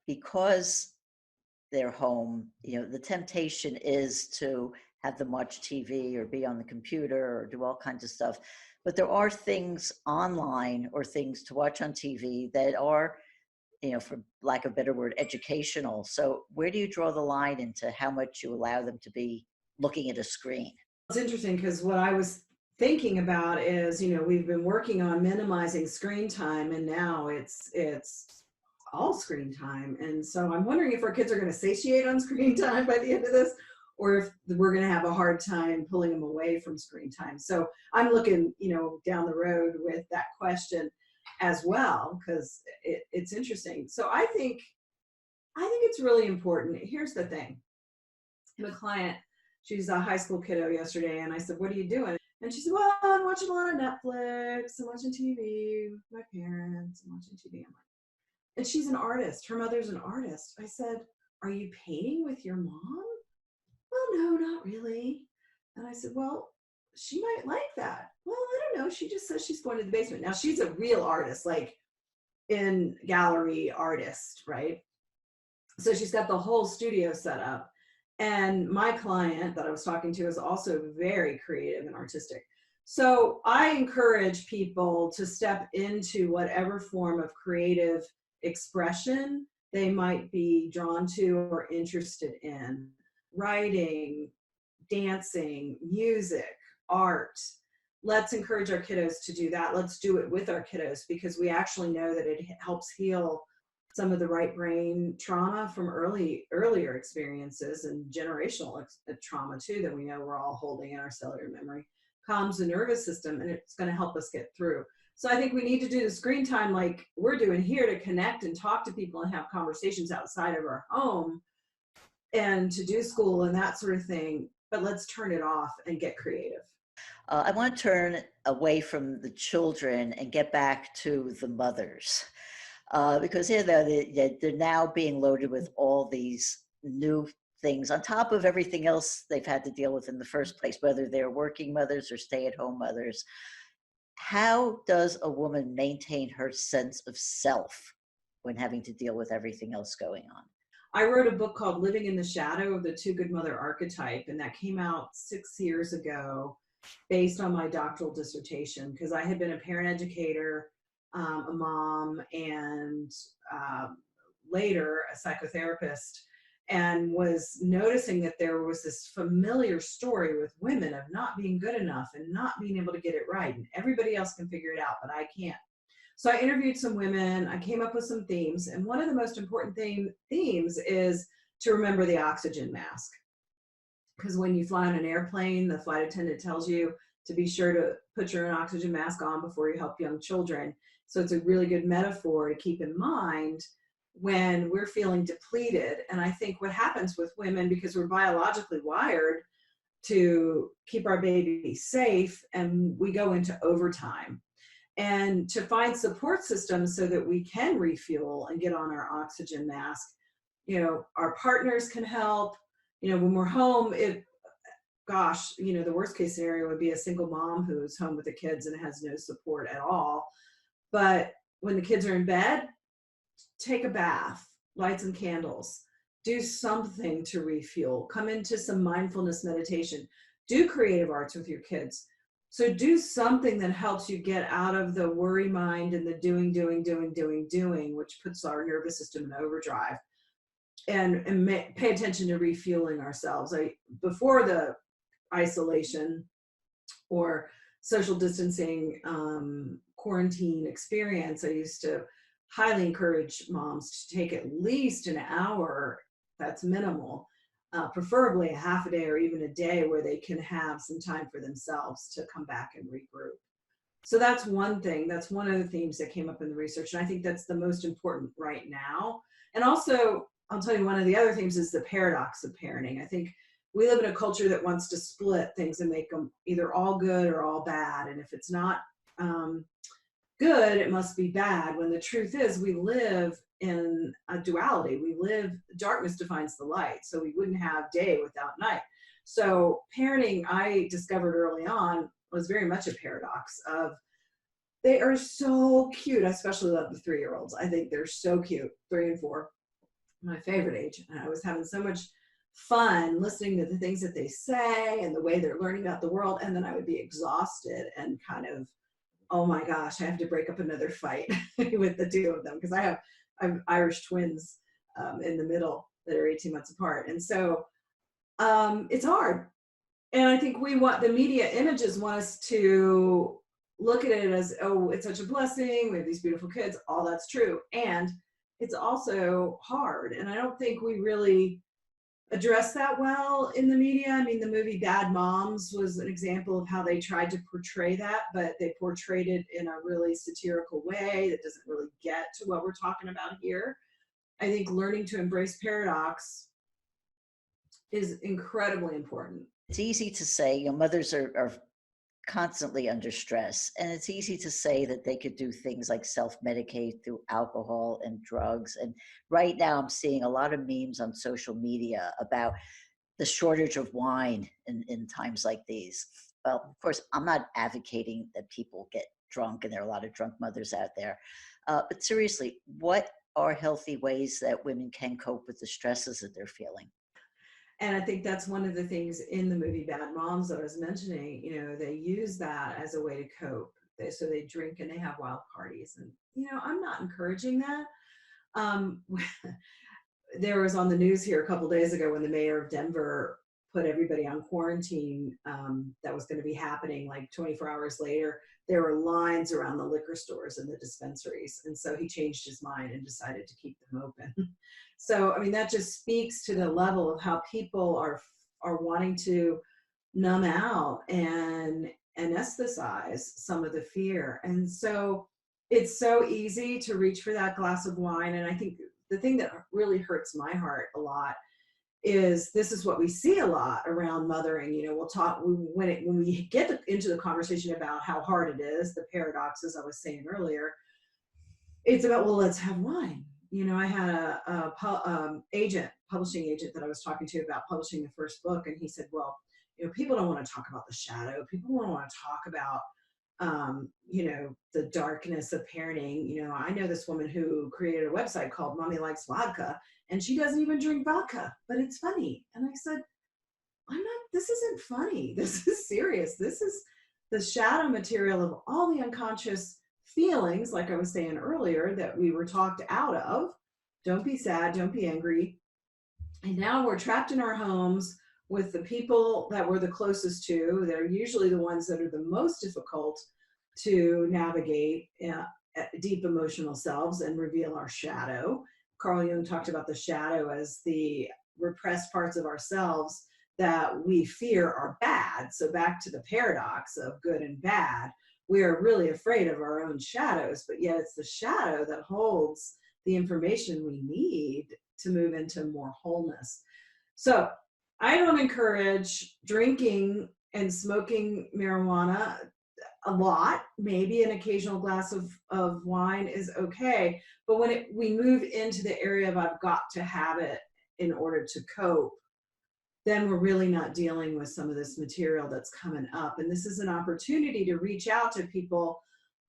Because they're home, the temptation is to have them watch TV or be on the computer or do all kinds of stuff. But there are things online or things to watch on TV that are, for lack of a better word, educational. So where do you draw the line into how much you allow them to be looking at a screen? It's interesting, because what I was thinking about is, we've been working on minimizing screen time, and now it's all screen time. And so I'm wondering if our kids are going to satiate on screen time by the end of this, or if we're going to have a hard time pulling them away from screen time. So I'm looking, down the road with that question as well, because it's interesting. So I think it's really important. Here's the thing. The client, she's a high school kiddo yesterday, and I said, what are you doing? And she said, well, I'm watching a lot of Netflix. I'm watching TV with my parents. I'm watching TV. I'm like, and she's an artist. Her mother's an artist. I said, are you painting with your mom? Well, no, not really. And I said, well, she might like that. Well, I don't know. She just says she's going to the basement. Now, she's a real artist, like in gallery artist, right? So she's got the whole studio set up. And my client that I was talking to is also very creative and artistic. So I encourage people to step into whatever form of creative expression they might be drawn to or interested in. Writing, dancing, music, art. Let's encourage our kiddos to do that. Let's do it with our kiddos, because we actually know that it helps heal some of the right brain trauma from earlier experiences, and generational trauma too, that we know we're all holding in our cellular memory. Calms the nervous system, and it's going to help us get through. So I think we need to do the screen time like we're doing here, to connect and talk to people and have conversations outside of our home, and to do school and that sort of thing. But let's turn it off and get creative. I want to turn away from the children and get back to the mothers. Because they're now being loaded with all these new things on top of everything else they've had to deal with in the first place, whether they're working mothers or stay-at-home mothers. How does a woman maintain her sense of self when having to deal with everything else going on? I wrote a book called Living in the Shadow of the Too Good Mother Archetype, and that came out 6 years ago based on my doctoral dissertation, because I had been a parent educator a mom, and later a psychotherapist, and was noticing that there was this familiar story with women of not being good enough and not being able to get it right. And everybody else can figure it out, but I can't. So I interviewed some women. I came up with some themes. And one of the most important themes is to remember the oxygen mask. Because when you fly on an airplane, the flight attendant tells you to be sure to put your own oxygen mask on before you help young children. So it's a really good metaphor to keep in mind when we're feeling depleted. And I think what happens with women, because we're biologically wired to keep our baby safe, and we go into overtime. And to find support systems so that we can refuel and get on our oxygen mask, our partners can help. When we're home, the worst case scenario would be a single mom who's home with the kids and has no support at all. But when the kids are in bed, take a bath, light some candles, do something to refuel, come into some mindfulness meditation, do creative arts with your kids. So do something that helps you get out of the worry mind and the doing, which puts our nervous system in overdrive, and pay attention to refueling ourselves. Before the isolation or social distancing quarantine experience, I used to highly encourage moms to take at least an hour, that's minimal, preferably a half a day or even a day, where they can have some time for themselves to come back and regroup. So that's one thing. That's one of the themes that came up in the research. And I think that's the most important right now. And also, I'll tell you, one of the other themes is the paradox of parenting. I think we live in a culture that wants to split things and make them either all good or all bad. And if it's not good, it must be bad, when the truth is we live in a duality. Darkness defines the light, so we wouldn't have day without night. So parenting, I discovered early on, was very much a paradox of, they are so cute. I especially love the 3-year-olds. I think they're so cute. 3 and 4, my favorite age. And I was having so much fun listening to the things that they say and the way they're learning about the world. And then I would be exhausted and kind of, oh my gosh, I have to break up another fight with the 2 of them, because I have Irish twins in the middle that are 18 months apart. And so it's hard. And I think the media images want us to look at it as, oh, it's such a blessing, we have these beautiful kids, all that's true. And it's also hard. And I don't think we really address that well in the media. I mean, the movie Bad Moms was an example of how they tried to portray that, but they portrayed it in a really satirical way that doesn't really get to what we're talking about here. I think learning to embrace paradox is incredibly important. It's easy to say, mothers are constantly under stress, and it's easy to say that they could do things like self-medicate through alcohol and drugs. And right now I'm seeing a lot of memes on social media about the shortage of wine in times like these. Well, of course, I'm not advocating that people get drunk, and there are a lot of drunk mothers out there. But seriously, what are healthy ways that women can cope with the stresses that they're feeling? And I think that's one of the things in the movie Bad Moms that I was mentioning. They use that as a way to cope. So they drink and they have wild parties. And, I'm not encouraging that. There was on the news here a couple days ago when the mayor of Denver put everybody on quarantine, that was going to be happening like 24 hours later. There were lines around the liquor stores and the dispensaries. And so he changed his mind and decided to keep them open. So, I mean, that just speaks to the level of how people are wanting to numb out and anesthetize some of the fear. And so it's so easy to reach for that glass of wine. And I think the thing that really hurts my heart a lot is this is what we see a lot around mothering. We'll talk when we get into the conversation about how hard it is, the paradoxes I was saying earlier, it's about, well, let's have wine. I had a publishing agent that I was talking to about publishing the first book. And he said, well, people don't want to talk about the shadow. People don't want to talk about, the darkness of parenting. I know this woman who created a website called Mommy Likes Vodka, and she doesn't even drink vodka, but it's funny. And I said, this isn't funny. This is serious. This is the shadow material of all the unconscious feelings, like I was saying earlier, that we were talked out of. Don't be sad, don't be angry. And now we're trapped in our homes with the people that we're the closest to. They're usually the ones that are the most difficult to navigate deep emotional selves and reveal our shadow. Carl Jung talked about the shadow as the repressed parts of ourselves that we fear are bad. So back to the paradox of good and bad, we are really afraid of our own shadows, but yet it's the shadow that holds the information we need to move into more wholeness. So I don't encourage drinking and smoking marijuana a lot. Maybe an occasional glass of wine is okay. But when we move into the area of I've got to have it in order to cope, then we're really not dealing with some of this material that's coming up. And this is an opportunity to reach out to people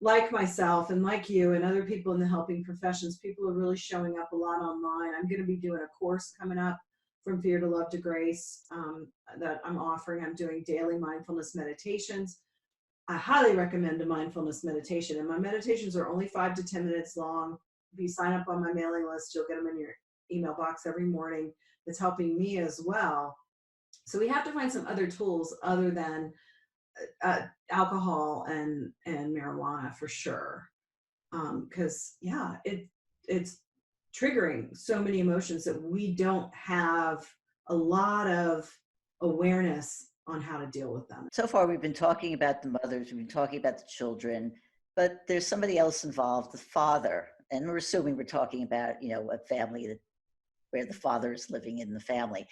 like myself and like you and other people in the helping professions. People are really showing up a lot online. I'm going to be doing a course coming up, From Fear to Love to Grace, that I'm offering. I'm doing daily mindfulness meditations. I highly recommend a mindfulness meditation. And my meditations are only 5 to 10 minutes long. If you sign up on my mailing list, you'll get them in your email box every morning. It's helping me as well. So we have to find some other tools other than alcohol and marijuana for sure. Because it's triggering so many emotions that we don't have a lot of awareness on how to deal with them. So far, we've been talking about the mothers, we've been talking about the children, but there's somebody else involved, the father. And we're assuming we're talking about, a family where the father is living in the family.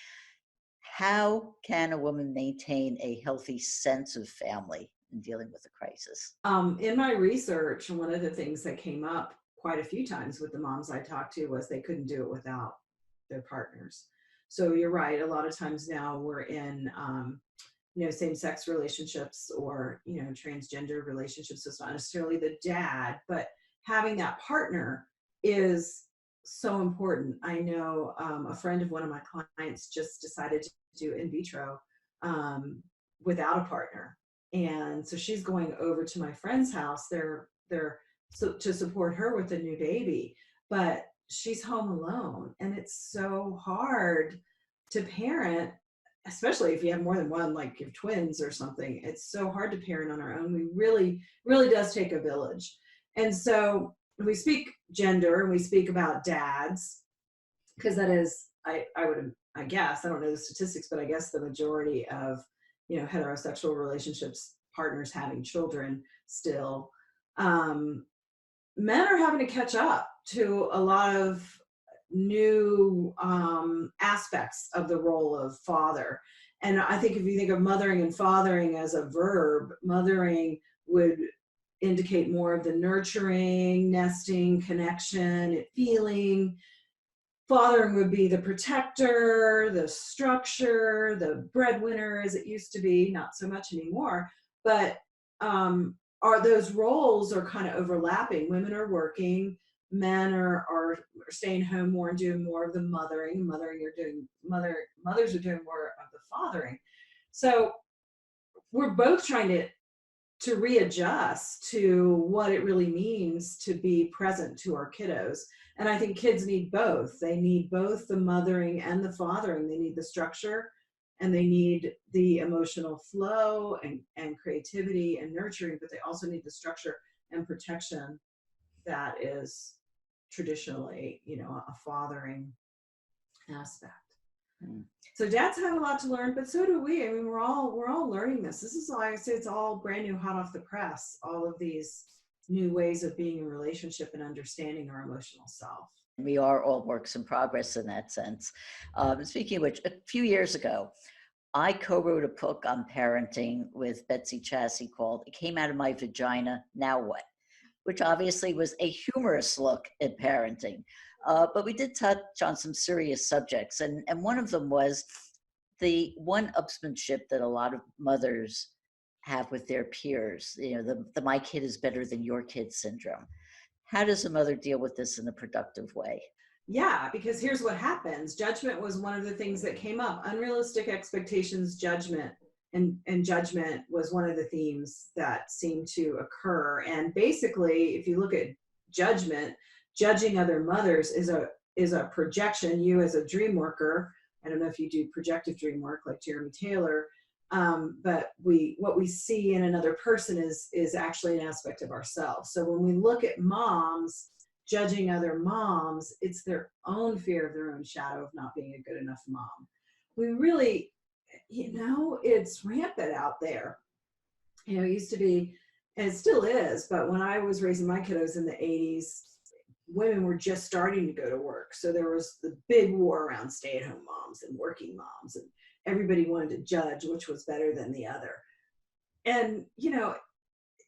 How can a woman maintain a healthy sense of family in dealing with a crisis? In my research, one of the things that came up quite a few times with the moms I talked to was they couldn't do it without their partners. So you're right. A lot of times now we're in, same-sex relationships or, transgender relationships. So it's not necessarily the dad, but having that partner is so important. I know a friend of one of my clients just decided to do in vitro without a partner. And so she's going over to my friend's house. They're to support her with a new baby, but she's home alone. And it's so hard to parent, especially if you have more than one, like you have twins or something. It's so hard to parent on our own. We really does take a village. And so we speak gender and we speak about dads, because that is, I guess, I don't know the statistics, but I guess the majority of, heterosexual relationships, partners having children still. Men are having to catch up to a lot of new aspects of the role of father. And I think if you think of mothering and fathering as a verb, mothering would indicate more of the nurturing, nesting, connection, feeling. Fathering would be the protector, the structure, the breadwinner as it used to be, not so much anymore. But those roles are kind of overlapping. Women are working, men are staying home more and doing more of the mothering. Mothers are doing more of the fathering. So we're both trying to readjust to what it really means to be present to our kiddos. And I think kids need both. They need both the mothering and the fathering. They need the structure and they need the emotional flow and creativity and nurturing, but they also need the structure and protection that is traditionally, a fathering aspect. So dads have a lot to learn, but so do we. I mean, we're all learning this. This is why I say it's all brand new, hot off the press. All of these new ways of being in relationship and understanding our emotional self. We are all works in progress in that sense. Speaking of which, a few years ago, I co-wrote a book on parenting with Betsy Chassie called "It Came Out of My Vagina, Now What?", which obviously was a humorous look at parenting. But we did touch on some serious subjects. And one of them was the one-upsmanship that a lot of mothers have with their peers, the my kid is better than your kid syndrome. How does a mother deal with this in a productive way? Yeah, because here's what happens. Judgment was one of the things that came up. Unrealistic expectations, judgment. and judgment was one of the themes that seemed to occur. And basically, if you look at judgment, judging other mothers is a projection. You as a dream worker, I don't know if you do projective dream work like Jeremy Taylor, but what we see in another person is actually an aspect of ourselves. So when we look at moms judging other moms, it's their own fear of their own shadow of not being a good enough mom. We really, it's rampant out there. It used to be, and it still is, but when I was raising my kiddos in the 80s, women were just starting to go to work. So there was the big war around stay-at-home moms and working moms, and everybody wanted to judge which was better than the other. And,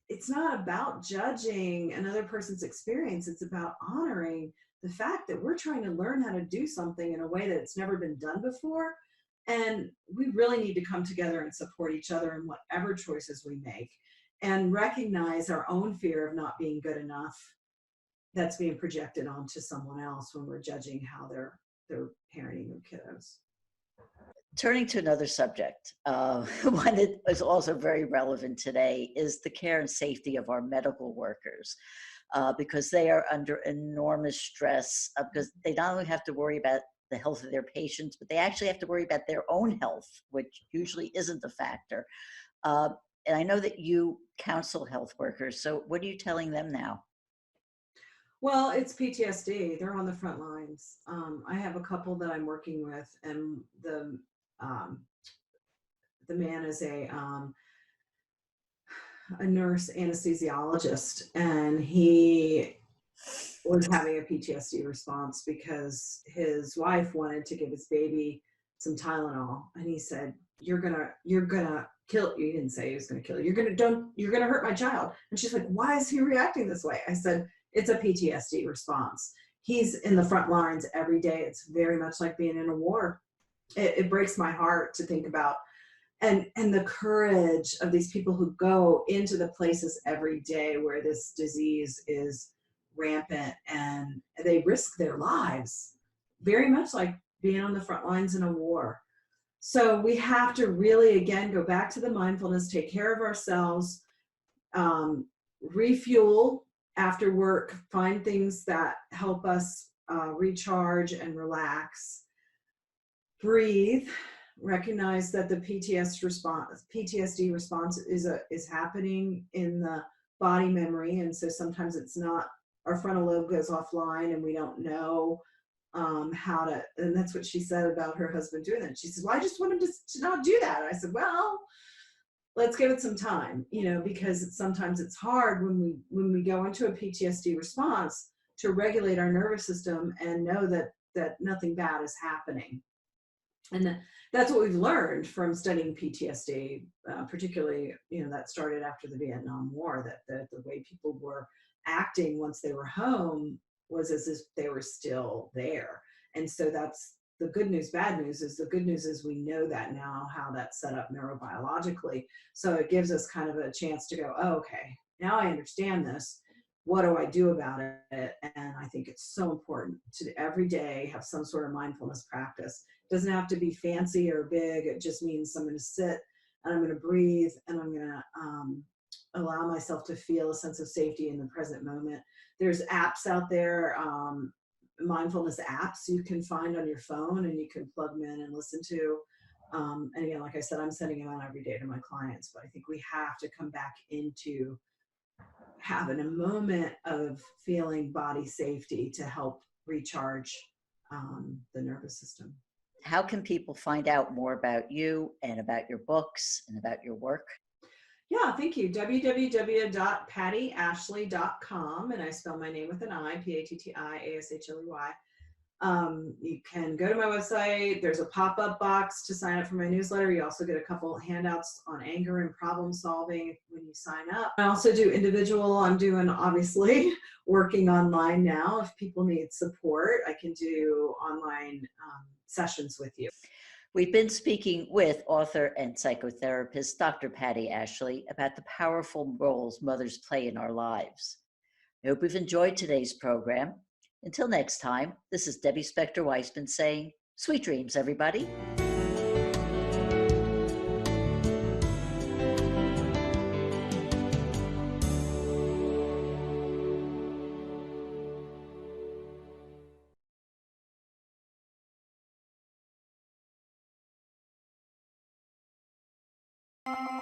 it's not about judging another person's experience. It's about honoring the fact that we're trying to learn how to do something in a way that it's never been done before. And we really need to come together and support each other in whatever choices we make, and recognize our own fear of not being good enough that's being projected onto someone else when we're judging how they're parenting their kiddos. Turning to another subject, one that is also very relevant today is the care and safety of our medical workers, because they are under enormous stress, because they not only have to worry about the health of their patients, but they actually have to worry about their own health, which usually isn't a factor. And I know that you counsel health workers, so what are you telling them now? Well, it's PTSD. They're on the front lines. I have a couple that I'm working with, and the man is a nurse anesthesiologist, and he was having a PTSD response because his wife wanted to give his baby some Tylenol, and he said, you're gonna kill, he didn't say he was gonna kill you, you're gonna hurt my child. And she's like, why is he reacting this way? I said, it's a PTSD response. He's in the front lines every day. It's very much like being in a war. It breaks my heart to think about, and the courage of these people who go into the places every day where this disease is rampant, and they risk their lives, very much like being on the front lines in a war. So we have to really, again, go back to the mindfulness, take care of ourselves, refuel after work, find things that help us recharge and relax. Breathe, recognize that the PTSD response is happening in the body memory, and so sometimes it's not, our frontal lobe goes offline and we don't know how to, and that's what she said about her husband doing that. She said, well, I just want him to not do that. I said, well, let's give it some time, because sometimes it's hard when we go into a PTSD response to regulate our nervous system and know that nothing bad is happening. And that's what we've learned from studying PTSD, particularly, that started after the Vietnam War, that the way people were acting once they were home was as if they were still there. And so that's the good news. Bad news is, the good news is we know that now, how that's set up neurobiologically. So it gives us kind of a chance to go, oh, okay, now I understand this. What do I do about it? And I think it's so important to every day have some sort of mindfulness practice. It doesn't have to be fancy or big. It just means I'm going to sit and I'm going to breathe, and I'm going to allow myself to feel a sense of safety in the present moment. There's apps out there, mindfulness apps you can find on your phone, and you can plug them in and listen to. And again, like I said, I'm sending them out every day to my clients, but I think we have to come back into having a moment of feeling body safety to help recharge the nervous system. How can people find out more about you and about your books and about your work? Yeah, thank you. www.pattyashley.com, and I spell my name with an I, PATTIASHLEY. You can go to my website. There's a pop-up box to sign up for my newsletter. You also get a couple handouts on anger and problem solving when you sign up. I also do individual. I'm doing, obviously, working online now. If people need support, I can do online sessions with you. We've been speaking with author and psychotherapist Dr. Patty Ashley about the powerful roles mothers play in our lives. I hope you've enjoyed today's program. Until next time, this is Debbie Spector-Weissman saying, sweet dreams, everybody. you.